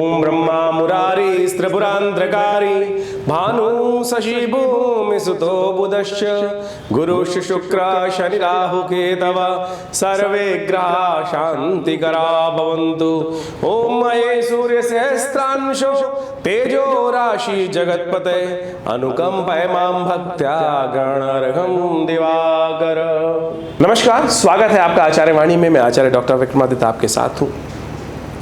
ओम ब्रह्मा मुरारी त्रिपुरांतकारी भानु शशि भूमि सुतो बुधश्च गुरुश्च शुक्र शनि राहु केतव सर्वे ग्रहा शांतिकरा भवन्तु। ओम मये सूर्य सहस्त्रांशो तेजो राशि जगत्पते अनुकंपय मां भक्त्या गणर्घं दिवाकर। नमस्कार, स्वागत है आपका आचार्य वाणी में। मैं आचार्य डॉक्टर विक्रमादित्य आपके साथ हूँ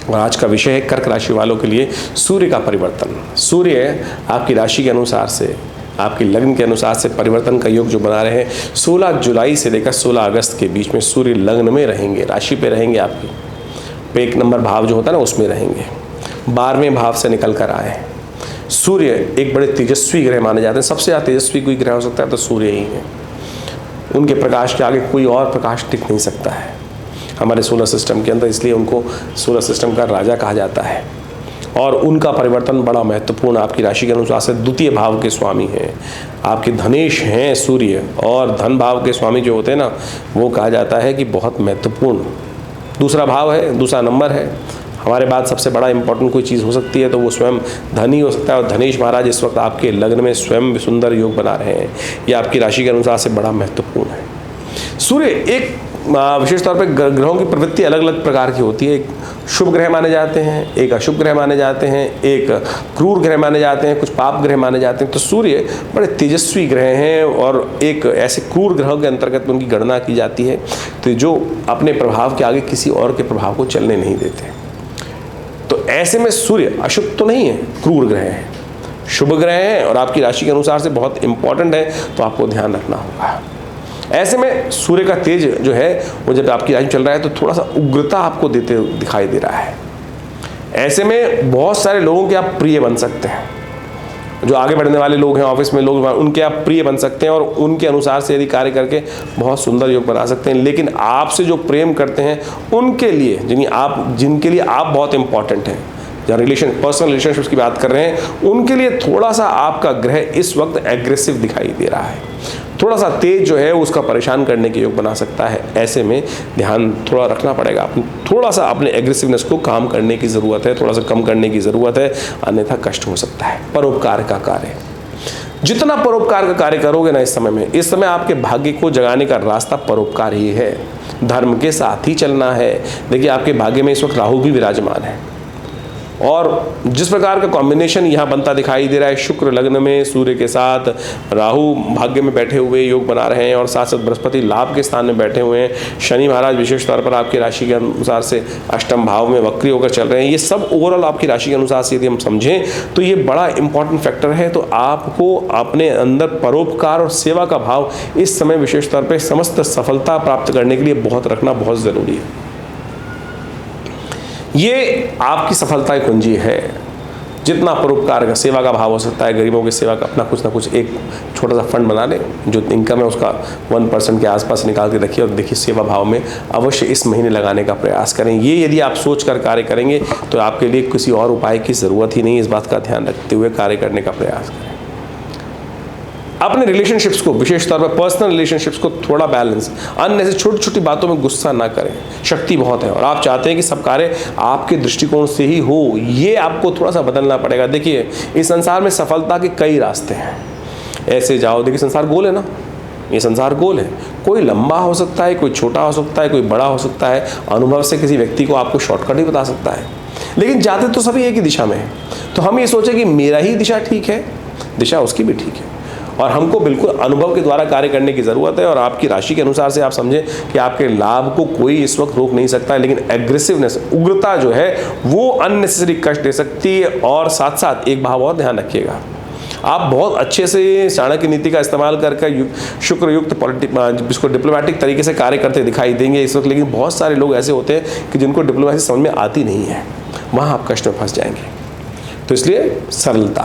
और आज का विषय है कर्क राशि वालों के लिए सूर्य का परिवर्तन। सूर्य आपकी राशि के अनुसार से, आपकी लग्न के अनुसार से परिवर्तन का योग जो बना रहे हैं, 16 जुलाई से लेकर 16 अगस्त के बीच में सूर्य लग्न में रहेंगे, राशि पे रहेंगे, आपकी पे 1 नंबर भाव जो होता है ना उसमें रहेंगे। 12वें भाव से निकल कर आए। सूर्य एक बड़े तेजस्वी ग्रह माने जाते हैं। सबसे ज़्यादा तेजस्वी कोई ग्रह हो सकता है तो सूर्य ही है। उनके प्रकाश के आगे कोई और प्रकाश टिक नहीं सकता है हमारे सोलर सिस्टम के अंदर, इसलिए उनको सोलर सिस्टम का राजा कहा जाता है। और उनका परिवर्तन बड़ा महत्वपूर्ण, आपकी राशि के अनुसार से द्वितीय भाव के स्वामी हैं, आपके धनेश हैं सूर्य। और धन भाव के स्वामी जो होते हैं ना, वो कहा जाता है कि बहुत महत्वपूर्ण दूसरा भाव है, दूसरा नंबर है। हमारे बाद सबसे बड़ा इंपॉर्टेंट कोई चीज़ हो सकती है तो वो स्वयं धन ही हो सकता है। और धनेश महाराज इस वक्त आपके लग्न में स्वयं सुंदर योग बना रहे हैं, ये आपकी राशि के अनुसार से बड़ा महत्वपूर्ण है। सूर्य एक विशेष तौर पे ग्रहों की प्रवृत्ति अलग अलग प्रकार की होती है। एक शुभ ग्रह माने जाते हैं, एक अशुभ ग्रह माने जाते हैं, एक क्रूर ग्रह माने जाते हैं, कुछ पाप ग्रह माने जाते हैं। तो सूर्य बड़े तेजस्वी ग्रह हैं और एक ऐसे क्रूर ग्रह के अंतर्गत उनकी गणना की जाती है, तो जो अपने प्रभाव के आगे किसी और के प्रभाव को चलने नहीं देते। तो ऐसे में सूर्य अशुभ तो नहीं है, क्रूर ग्रह है, शुभ ग्रह है और आपकी राशि के अनुसार से बहुत इंपॉर्टेंट है, तो आपको ध्यान रखना होगा। ऐसे में सूर्य का तेज जो है वो जब आपकी राशि चल रहा है तो थोड़ा सा उग्रता आपको देते दिखाई दे रहा है। ऐसे में बहुत सारे लोगों के आप प्रिय बन सकते हैं, जो आगे बढ़ने वाले लोग हैं, ऑफिस में लोग, उनके आप प्रिय बन सकते हैं और उनके अनुसार से यदि कार्य करके बहुत सुंदर योग बना सकते हैं। लेकिन आपसे जो प्रेम करते हैं उनके लिए, जिनके लिए आप बहुत इंपॉर्टेंट हैं, जहाँ पर्सनल रिलेशनशिप्स की बात कर रहे हैं, उनके लिए थोड़ा सा आपका ग्रह इस वक्त एग्रेसिव दिखाई दे रहा है, थोड़ा सा तेज जो है उसका परेशान करने के योग बना सकता है। ऐसे में ध्यान थोड़ा रखना पड़ेगा, थोड़ा सा अपने एग्रेसिवनेस को काम करने की ज़रूरत है, थोड़ा सा कम करने की ज़रूरत है, अन्यथा कष्ट हो सकता है। परोपकार का कार्य, जितना परोपकार का कार्य करोगे ना इस समय आपके भाग्य को जगाने का रास्ता परोपकार ही है। धर्म के साथ ही चलना है। देखिए आपके भाग्य में इस वक्त राहु भी विराजमान है और जिस प्रकार का कॉम्बिनेशन यहाँ बनता दिखाई दे रहा है, शुक्र लग्न में सूर्य के साथ राहु भाग्य में बैठे हुए योग बना रहे हैं और साथ साथ बृहस्पति लाभ के स्थान में बैठे हुए हैं। शनि महाराज विशेष तौर पर आपकी राशि के अनुसार से अष्टम भाव में वक्री होकर चल रहे हैं। ये सब ओवरऑल आपकी राशि के अनुसार से यदि हम समझें तो ये बड़ा इंपॉर्टेंट फैक्टर है। तो आपको अपने अंदर परोपकार और सेवा का भाव इस समय विशेष तौर पर समस्त सफलता प्राप्त करने के लिए बहुत रखना बहुत ज़रूरी है। ये आपकी सफलता की कुंजी है। जितना परोपकार का, सेवा का भाव हो सकता है, गरीबों की सेवा का अपना कुछ ना कुछ एक छोटा सा फंड बना लें, जो इनकम है उसका 1% के आसपास निकाल के रखिए और देखिए सेवा भाव में अवश्य इस महीने लगाने का प्रयास करें। ये यदि आप सोच कर कार्य करेंगे तो आपके लिए किसी और उपाय की ज़रूरत ही नहीं। इस बात का ध्यान रखते हुए कार्य करने का प्रयास करें। अपने रिलेशनशिप्स को, विशेष तौर पर पर्सनल रिलेशनशिप्स को थोड़ा बैलेंस, अन्य ऐसे छोटी छोटी बातों में गुस्सा ना करें। शक्ति बहुत है और आप चाहते हैं कि सब कार्य आपके दृष्टिकोण से ही हो, ये आपको थोड़ा सा बदलना पड़ेगा। देखिए इस संसार में सफलता के कई रास्ते हैं, ऐसे जाओ। देखिए संसार गोल है ना, ये संसार गोल है, कोई लंबा हो सकता है, कोई छोटा हो सकता है, कोई बड़ा हो सकता है। अनुभव से किसी व्यक्ति को आपको शॉर्टकट ही बता सकता है, लेकिन जाते तो सभी एक ही दिशा में है। तो हम ये सोचें कि मेरा ही दिशा ठीक है, दिशा उसकी भी ठीक है और हमको बिल्कुल अनुभव के द्वारा कार्य करने की ज़रूरत है। और आपकी राशि के अनुसार से आप समझें कि आपके लाभ को कोई इस वक्त रोक नहीं सकता है, लेकिन एग्रेसिवनेस, उग्रता जो है वो अननेसेसरी कष्ट दे सकती है। और साथ साथ एक भाव और ध्यान रखिएगा, आप बहुत अच्छे से चाणक्य नीति का इस्तेमाल करके शुक्र युक्त जिसको डिप्लोमेटिक तरीके से कार्य करते दिखाई देंगे इस वक्त। लेकिन बहुत सारे लोग ऐसे होते हैं कि जिनको डिप्लोमेसी समझ में आती नहीं है, वहाँ आप कष्ट में फंस जाएंगे। तो इसलिए सरलता,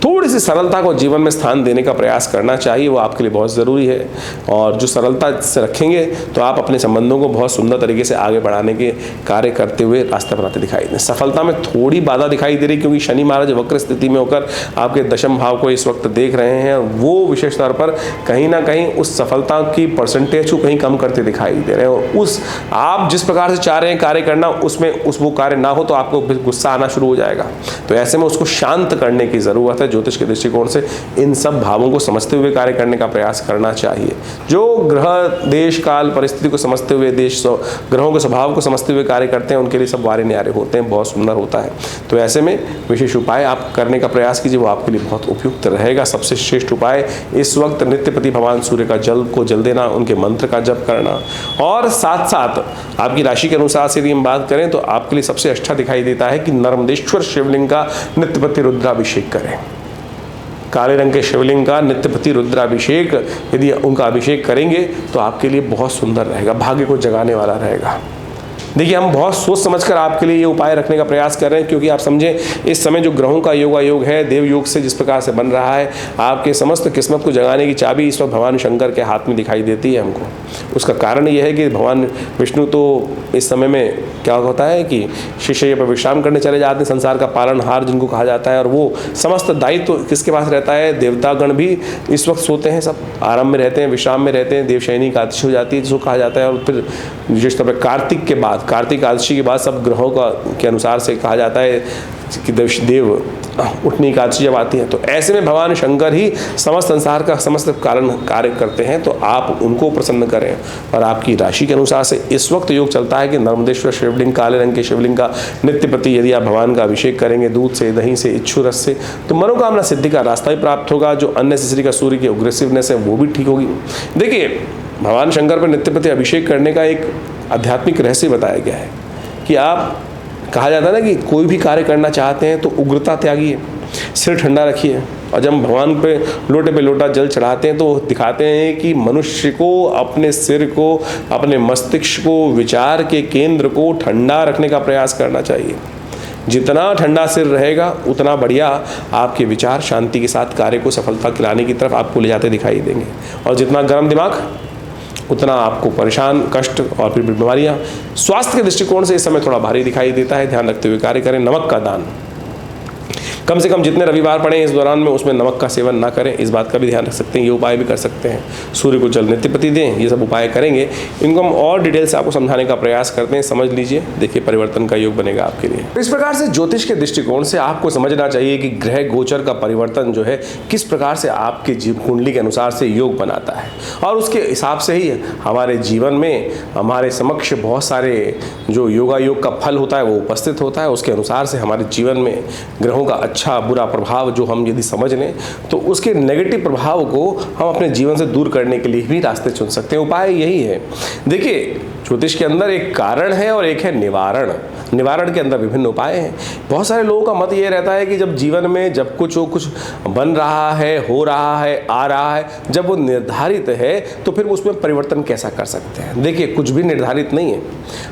थोड़ी सी सरलता को जीवन में स्थान देने का प्रयास करना चाहिए, वो आपके लिए बहुत ज़रूरी है। और जो सरलता से रखेंगे तो आप अपने संबंधों को बहुत सुंदर तरीके से आगे बढ़ाने के कार्य करते हुए रास्ता बनाते दिखाई दें। सफलता में थोड़ी बाधा दिखाई दे रही, क्योंकि शनि महाराज वक्र स्थिति में होकर आपके दशम भाव को इस वक्त देख रहे हैं, वो विशेष तौर पर कहीं ना कहीं उस सफलता की परसेंटेज को कहीं कम करते दिखाई दे रहे हैं। और उस आप जिस प्रकार से चाह रहे हैं कार्य करना, उसमें वो कार्य ना हो तो आपको गुस्सा आना शुरू हो जाएगा। तो ऐसे में उसको शांत करने की ज़रूरत है। ज्योतिष के दृष्टिकोण से इन सब भावों को समझते हुए कार्य करने का प्रयास करना चाहिए। जो ग्रह देश काल परिस्थिति को समझते हुए, देश ग्रहों के स्वभाव को समझते हुए कार्य करते हैं, उनके लिए सब वारे न्यारे होते हैं, बहुत सुंदर होता है। तो ऐसे में विशेष उपाय आप करने का प्रयास कीजिए, वो आपके लिए बहुत उपयुक्त रहेगा। सबसे श्रेष्ठ उपाय इस वक्त नित्यपति भगवान सूर्य का जल को जल देना, उनके मंत्र का जप करना, और साथ साथ आपकी राशि के अनुसार से यदि हम बात करें तो आपके लिए सबसे अच्छा दिखाई देता है कि नर्मदेश्वर शिवलिंग का नित्यपति रुद्राभिषेक करें। काले रंग के शिवलिंग का नित्यपति रुद्राभिषेक यदि उनका अभिषेक करेंगे तो आपके लिए बहुत सुंदर रहेगा, भाग्य को जगाने वाला रहेगा। देखिए, हम बहुत सोच समझकर आपके लिए ये उपाय रखने का प्रयास कर रहे हैं, क्योंकि आप समझें इस समय जो ग्रहों का योग है, देव योग से जिस प्रकार से बन रहा है, आपके समस्त किस्मत को जगाने की चाबी इस वक्त भगवान शंकर के हाथ में दिखाई देती है हमको। उसका कारण यह है कि भगवान विष्णु तो इस समय में क्या होता है कि शिष्य पर विश्राम करने चले जाते हैं, संसार का पालनहार जिनको कहा जाता है, और वो समस्त दायित्व किसके पास रहता है? देवतागण भी इस वक्त सोते हैं, सब आराम में रहते हैं, विश्राम में रहते हैं, देवशयनी एकादशी हो जाती है जिसको कहा जाता है। और फिर विशेष तौर पर कार्तिक के बाद, कार्तिक एकादशी के बाद सब ग्रहों का के अनुसार से कहा जाता है कि देव उठनी एकादशी जब आती है, तो ऐसे में भगवान शंकर ही समस्त संसार का समस्त कारण कार्य करते हैं। तो आप उनको प्रसन्न करें। और आपकी राशि के अनुसार से इस वक्त योग चलता है कि नर्मदेश्वर शिवलिंग, काले रंग के शिवलिंग का नित्यपति यदि आप भगवान का अभिषेक करेंगे दूध से, दही से, इच्छू रस से, तो मनोकामना सिद्धि का रास्ता भी प्राप्त होगा। जो अननेसेसरी का सूर्य की एग्रेसिवनेस है वो भी ठीक होगी। देखिए, भगवान शंकर पर नित्यपति अभिषेक करने का एक आध्यात्मिक रहस्य बताया गया है कि आप, कहा जाता है ना कि कोई भी कार्य करना चाहते हैं तो उग्रता त्यागिए, सिर ठंडा रखिए। और जब भगवान पे लोटा जल चढ़ाते हैं तो दिखाते हैं कि मनुष्य को अपने सिर को, अपने मस्तिष्क को, विचार के केंद्र को ठंडा रखने का प्रयास करना चाहिए। जितना ठंडा सिर रहेगा उतना बढ़िया आपके विचार शांति के साथ कार्य को सफलता दिलाने की तरफ आपको ले जाते दिखाई देंगे। और जितना गर्म दिमाग उतना आपको परेशान, कष्ट और फिर बीमारियाँ। स्वास्थ्य के दृष्टिकोण से इस समय थोड़ा भारी दिखाई देता है, ध्यान रखते हुए कार्य करें। नमक का दान कम से कम जितने रविवार पड़े इस दौरान में उसमें नमक का सेवन ना करें, इस बात का भी ध्यान रख सकते हैं। ये उपाय भी कर सकते हैं। सूर्य को जल नित्यपति दें, ये सब उपाय करेंगे। इनको हम और डिटेल से आपको समझाने का प्रयास करते हैं, समझ लीजिए, देखिए परिवर्तन का योग बनेगा आपके लिए। इस प्रकार से ज्योतिष के दृष्टिकोण से आपको समझना चाहिए कि ग्रह गोचर का परिवर्तन जो है किस प्रकार से आपके जीव कुंडली के अनुसार से योग बनाता है, और उसके हिसाब से ही हमारे जीवन में हमारे समक्ष बहुत सारे जो योगा योग का फल होता है वो उपस्थित होता है। उसके अनुसार से हमारे जीवन में ग्रहों का अच्छा बुरा प्रभाव जो हम यदि समझ लें तो उसके नेगेटिव प्रभाव को हम अपने जीवन से दूर करने के लिए भी रास्ते चुन सकते हैं। उपाय यही है। देखिए, ज्योतिष के अंदर एक कारण है और एक है निवारण। निवारण के अंदर विभिन्न उपाय हैं। बहुत सारे लोगों का मत ये रहता है कि जब जीवन में जब कुछ बन रहा है, हो रहा है, आ रहा है, जब वो निर्धारित है तो फिर उसमें परिवर्तन कैसा कर सकते हैं। देखिए, कुछ भी निर्धारित नहीं है,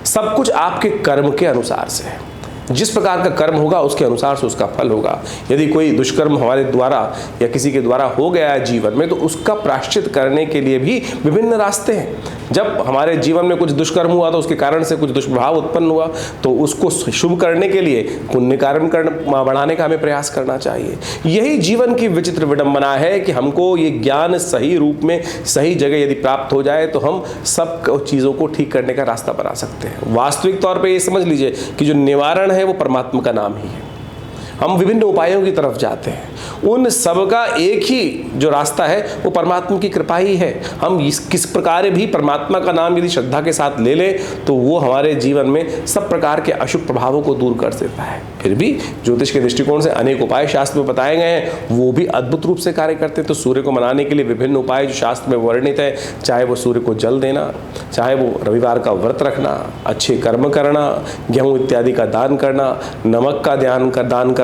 सब कुछ आपके कर्म के अनुसार से है। जिस प्रकार का कर्म होगा उसके अनुसार से उसका फल होगा। यदि कोई दुष्कर्म हमारे द्वारा या किसी के द्वारा हो गया है जीवन में तो उसका प्रायश्चित करने के लिए भी विभिन्न रास्ते हैं। जब हमारे जीवन में कुछ दुष्कर्म हुआ तो उसके कारण से कुछ दुष्प्रभाव उत्पन्न हुआ तो उसको शुभ करने के लिए पुण्य कार्य बढ़ाने का हमें प्रयास करना चाहिए। यही जीवन की विचित्र विडंबना है कि हमको ये ज्ञान सही रूप में सही जगह यदि प्राप्त हो जाए तो हम सब चीज़ों को ठीक करने का रास्ता बना सकते हैं। वास्तविक तौर पर ये समझ लीजिए कि जो निवारण है वो परमात्मा का नाम ही है। हम विभिन्न उपायों की तरफ जाते हैं, उन सब का एक ही जो रास्ता है वो परमात्मा की कृपा ही है। हम किस प्रकार भी परमात्मा का नाम यदि श्रद्धा के साथ ले लें तो वो हमारे जीवन में सब प्रकार के अशुभ प्रभावों को दूर कर देता है। फिर भी ज्योतिष के दृष्टिकोण से अनेक उपाय शास्त्र में बताए गए हैं, वो भी अद्भुत रूप से कार्य करते हैं। तो सूर्य को मनाने के लिए विभिन्न उपाय जो शास्त्र में वर्णित है, चाहे वो सूर्य को जल देना, चाहे वो रविवार का व्रत रखना, अच्छे कर्म करना, गेहूँ इत्यादि का दान करना, नमक का दान करना,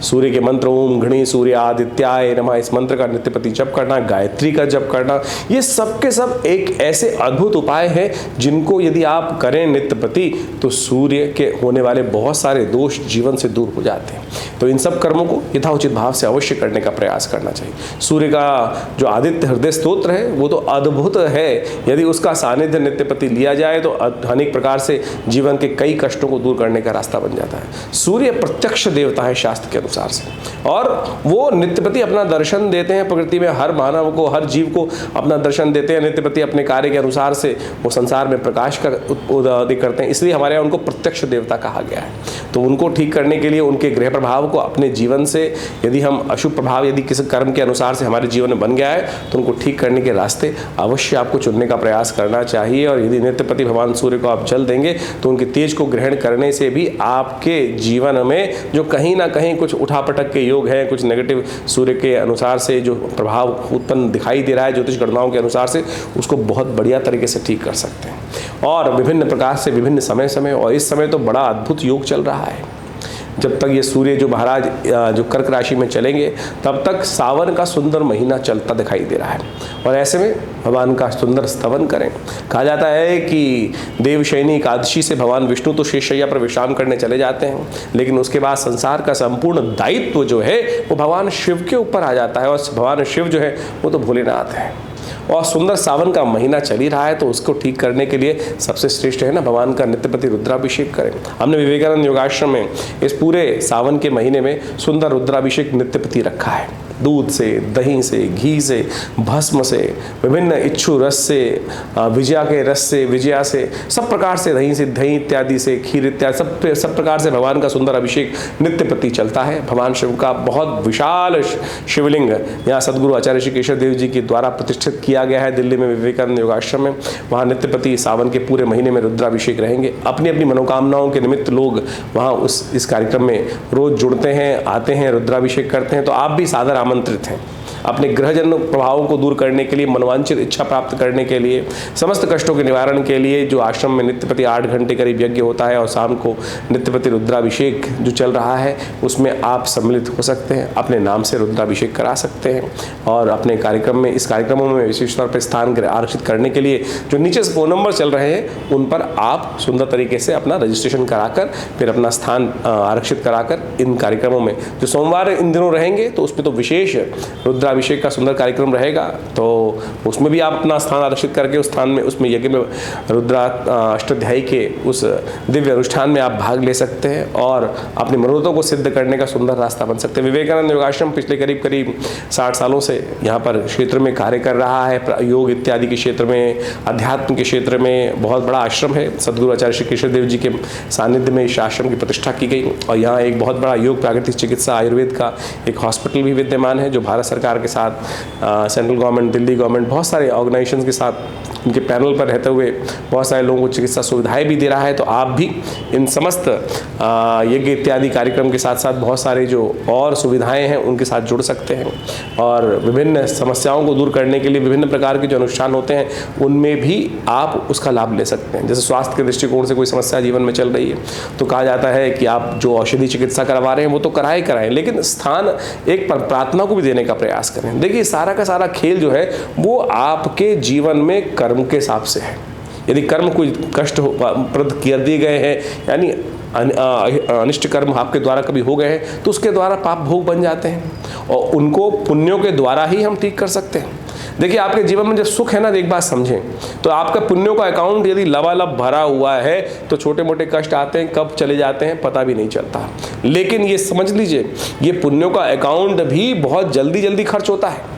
सूर्य के मंत्र ओम घृणी सूर्य आदित्याय नमः इस मंत्र का नित्यपति जप करना, गायत्री का जप करना, ये सब के सब एक ऐसे अद्भुत उपाय हैं जिनको यदि आप करें नित्यपति तो सूर्य के होने वाले बहुत सारे दोष जीवन से दूर हो जाते हैं। तो इन सब कर्मों को यथाउचित भाव से अवश्य करने का प्रयास करना चाहिए। सूर्य का जो आदित्य हृदय स्तोत्र है वो तो अद्भुत है, यदि उसका सानिध्य नित्यपति लिया जाए तो अनेक प्रकार से जीवन के कई कष्टों को दूर करने का रास्ता बन जाता है। सूर्य प्रत्यक्ष देवता है शास्त्र के अनुसार से, और वो नित्यपति अपना दर्शन देते हैं प्रकृति में, हर मानव को, हर जीव को अपना दर्शन देते हैं। नित्यपति अपने कार्य के अनुसार से वो संसार में प्रकाश का उत्पत्ति करते हैं, इसलिए हमारे यहाँ उनको प्रत्यक्ष देवता कहा गया है। तो उनको ठीक करने के लिए उनके ग्रह प्रभाव को अपने जीवन से, यदि हम अशुभ प्रभाव यदि किसी कर्म के अनुसार से हमारे जीवन में बन गया है तो उनको ठीक करने के रास्ते अवश्य आपको चुनने का प्रयास करना चाहिए। और यदि नित्यपति भगवान सूर्य को आप जल देंगे तो उनके तेज को ग्रहण करने से भी आपके जीवन में जो कहीं ना कहीं कुछ उठापटक के योग हैं, कुछ नेगेटिव सूर्य के अनुसार से जो प्रभाव उत्पन्न दिखाई दे रहा है ज्योतिष गणनाओं के अनुसार से, उसको बहुत बढ़िया तरीके से ठीक कर सकते हैं। और विभिन्न प्रकार से विभिन्न समय और इस समय तो बड़ा अद्भुत योग चल रहा है। जब तक ये सूर्य जो महाराज जो कर्क राशि में चलेंगे तब तक सावन का सुंदर महीना चलता दिखाई दे रहा है, और ऐसे में भगवान का सुंदर स्तवन करें। कहा जाता है कि देवशयनी एकादशी से भगवान विष्णु तो शेषशय्या पर विश्राम करने चले जाते हैं, लेकिन उसके बाद संसार का संपूर्ण दायित्व जो है वो भगवान शिव के ऊपर आ जाता है, और भगवान शिव जो है वो तो भोलेनाथ है। और सुंदर सावन का महीना चल ही रहा है, तो उसको ठीक करने के लिए सबसे श्रेष्ठ है ना भगवान का नित्यपति रुद्राभिषेक करें। हमने विवेकानंद योगाश्रम में इस पूरे सावन के महीने में सुंदर रुद्राभिषेक नित्यपति रखा है। दूध से, दही से, घी से, भस्म से, विभिन्न इच्छु रस से, विजया के रस से, विजया से, सब प्रकार से, दही इत्यादि से, खीर इत्यादि सब प्रकार से भगवान का सुंदर अभिषेक नित्यपति चलता है। भगवान शिव का बहुत विशाल शिवलिंग यहाँ सदगुरु आचार्य श्री केशव देव जी के द्वारा प्रतिष्ठित किया गया है दिल्ली में विवेकानंद योगाश्रम में। वहाँ नित्यपति सावन के पूरे महीने में रुद्राभिषेक रहेंगे। अपनी अपनी मनोकामनाओं के निमित्त लोग वहाँ इस कार्यक्रम में रोज जुड़ते हैं, आते हैं, रुद्राभिषेक करते हैं। तो आप भी सादर आमंत्रित हैं अपने ग्रहजन प्रभावों को दूर करने के लिए, मनोवांछित इच्छा प्राप्त करने के लिए, समस्त कष्टों के निवारण के लिए। जो आश्रम में नित्यपति 8 घंटे करीब यज्ञ होता है और शाम को नित्यपति रुद्राभिषेक जो चल रहा है उसमें आप सम्मिलित हो सकते हैं, अपने नाम से रुद्राभिषेक करा सकते हैं। और अपने कार्यक्रम में, इस कार्यक्रमों में विशेष तौर पर स्थान आरक्षित करने के लिए जो नीचे फ़ोन नंबर चल रहे हैं उन पर आप सुंदर तरीके से अपना रजिस्ट्रेशन कराकर फिर अपना स्थान आरक्षित कराकर इन कार्यक्रमों में, जो सोमवार इन दिनों रहेंगे तो उसमें तो विशेष रुद्राभिषेक का सुंदर कार्यक्रम रहेगा, तो उसमें भी आप अपना स्थान आरक्षित करके उस स्थान में, उसमें यज्ञ में रुद्रा अष्टाध्यायी के उस दिव्य अनुष्ठान में आप भाग ले सकते हैं और अपनी मनोरथों को सिद्ध करने का सुंदर रास्ता बन सकते हैं। विवेकानंद योगाश्रम पिछले करीब 60 सालों से यहाँ पर क्षेत्र में कार्य कर रहा है। योग इत्यादि के क्षेत्र में, अध्यात्म के क्षेत्र में बहुत बड़ा आश्रम है। सदगुरु आचार्य श्री केशव देव जी के सानिध्य में इस आश्रम की प्रतिष्ठा की गई और यहाँ एक बहुत बड़ा योग, प्राकृतिक चिकित्सा, आयुर्वेद का एक हॉस्पिटल भी विद्यमान है जो भारत सरकार के साथ, सेंट्रल गवर्नमेंट, दिल्ली गवर्नमेंट, बहुत सारे ऑर्गेनाइजेशंस के साथ उनके पैनल पर रहते हुए बहुत सारे लोगों को चिकित्सा सुविधाएं भी दे रहा है। तो आप भी इन समस्त यज्ञ इत्यादि कार्यक्रम के साथ साथ बहुत सारे जो और सुविधाएं हैं उनके साथ जुड़ सकते हैं और विभिन्न समस्याओं को दूर करने के लिए विभिन्न प्रकार के जो अनुष्ठान होते हैं उनमें भी आप उसका लाभ ले सकते हैं। जैसे स्वास्थ्य के दृष्टिकोण से कोई समस्या जीवन में चल रही है तो कहा जाता है कि आप जो औषधि चिकित्सा करवा रहे हैं वो तो कराएं, लेकिन स्थान एक प्रार्थना को भी देने का प्रयास करें। देखिए सारा का सारा खेल जो है वो आपके जीवन में कर्म के हिसाब से है। यदि कर्म कोई कष्ट प्रद कर दिए गए हैं, यानी अनिष्ट कर्म आपके द्वारा कभी हो गए हैं तो उसके द्वारा पाप भोग बन जाते हैं और उनको पुण्यों के द्वारा ही हम ठीक कर सकते हैं। देखिए आपके जीवन में जब सुख है ना, एक बात समझें, तो आपका पुण्यों का अकाउंट यदि लबालब भरा हुआ है तो छोटे मोटे कष्ट आते हैं, कब चले जाते हैं पता भी नहीं चलता। लेकिन ये समझ लीजिए ये पुण्यों का अकाउंट भी बहुत जल्दी खर्च होता है,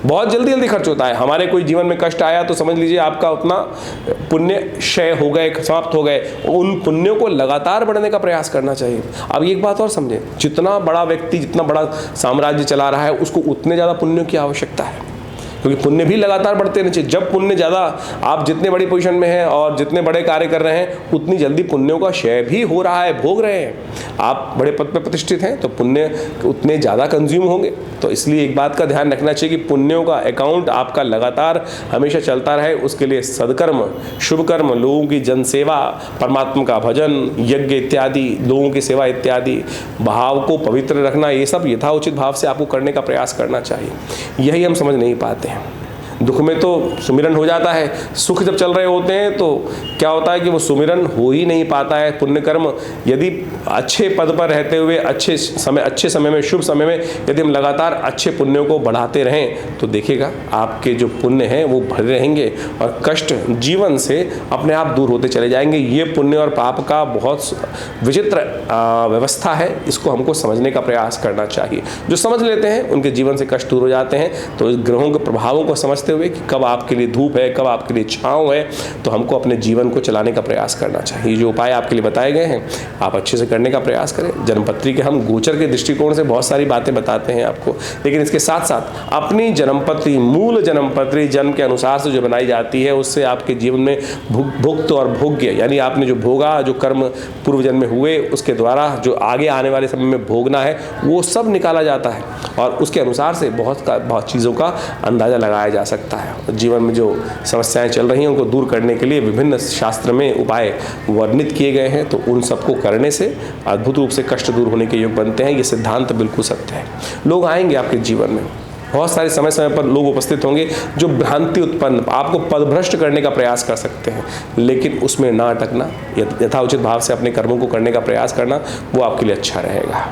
बहुत जल्दी खर्च होता है। हमारे कोई जीवन में कष्ट आया तो समझ लीजिए आपका उतना पुण्य क्षय हो गए, समाप्त हो गए। उन पुण्यों को लगातार बढ़ने का प्रयास करना चाहिए। अब एक बात और समझें, जितना बड़ा व्यक्ति, जितना बड़ा साम्राज्य चला रहा है उसको उतने ज़्यादा पुण्यों की आवश्यकता है, क्योंकि पुण्य भी लगातार बढ़ते रहने चाहिए। जब पुण्य ज़्यादा, आप जितने बड़ी पोजीशन में हैं और जितने बड़े कार्य कर रहे हैं उतनी जल्दी पुण्यों का क्षय भी हो रहा है, भोग रहे हैं। आप बड़े पद पर प्रतिष्ठित हैं तो पुण्य उतने ज़्यादा कंज्यूम होंगे। तो इसलिए एक बात का ध्यान रखना चाहिए कि पुण्यों का अकाउंट आपका लगातार हमेशा चलता रहे। उसके लिए सदकर्म, शुभ कर्म, लोगों की जनसेवा, परमात्मा का भजन, यज्ञ इत्यादि, लोगों की सेवा इत्यादि, भाव को पवित्र रखना, ये सब यथाउचित भाव से आपको करने का प्रयास करना चाहिए। यही हम समझ नहीं पाते हैं। दुख में तो सुमिरन हो जाता है, सुख जब चल रहे होते हैं तो क्या होता है कि वो सुमिरन हो ही नहीं पाता है। पुण्य कर्म यदि अच्छे पद पर रहते हुए अच्छे समय में, शुभ समय में यदि हम लगातार अच्छे पुण्यों को बढ़ाते रहें तो देखिएगा आपके जो पुण्य हैं वो भरे रहेंगे और कष्ट जीवन से अपने आप दूर होते चले जाएंगे। ये पुण्य और पाप का बहुत विचित्र व्यवस्था है, इसको हमको समझने का प्रयास करना चाहिए। जो समझ लेते हैं उनके जीवन से कष्ट दूर हो जाते हैं। तो इस ग्रहों के प्रभावों को समझते हुए कि कब आपके लिए धूप है, कब आपके लिए छांव है, तो हमको अपने जीवन को चलाने का प्रयास करना चाहिए। जो उपाय आपके लिए बताए गए हैं आप अच्छे से करने का प्रयास करें। जन्मपत्री के हम गोचर के दृष्टिकोण से बहुत सारी बातें बताते हैं आपको, लेकिन इसके साथ साथ अपनी जन्मपत्री, मूल जन्मपत्री जन्म के अनुसार से जो बनाई जाती है उससे आपके जीवन में भुक्त और भोग्य, यानी आपने जो भोगा, जो कर्म पूर्व जन्म में हुए उसके द्वारा जो आगे आने वाले समय में भोगना है वो सब निकाला जाता है और उसके अनुसार से बहुत चीज़ों का अंदाज़ा लगाया जा सकता है। जीवन में जो समस्याएं चल रही हैं उनको दूर करने के लिए विभिन्न शास्त्र में उपाय वर्णित किए गए हैं, तो उन सबको करने से अद्भुत रूप से कष्ट दूर होने के योग बनते हैं। ये सिद्धांत बिल्कुल सत्य है। लोग आएंगे आपके जीवन में, बहुत सारे समय समय पर लोग उपस्थित होंगे जो भ्रांति उत्पन्न, आपको पदभ्रष्ट करने का प्रयास कर सकते हैं, लेकिन उसमें ना अटकना, यथाउचित भाव से अपने कर्मों को करने का प्रयास करना वो आपके लिए अच्छा रहेगा।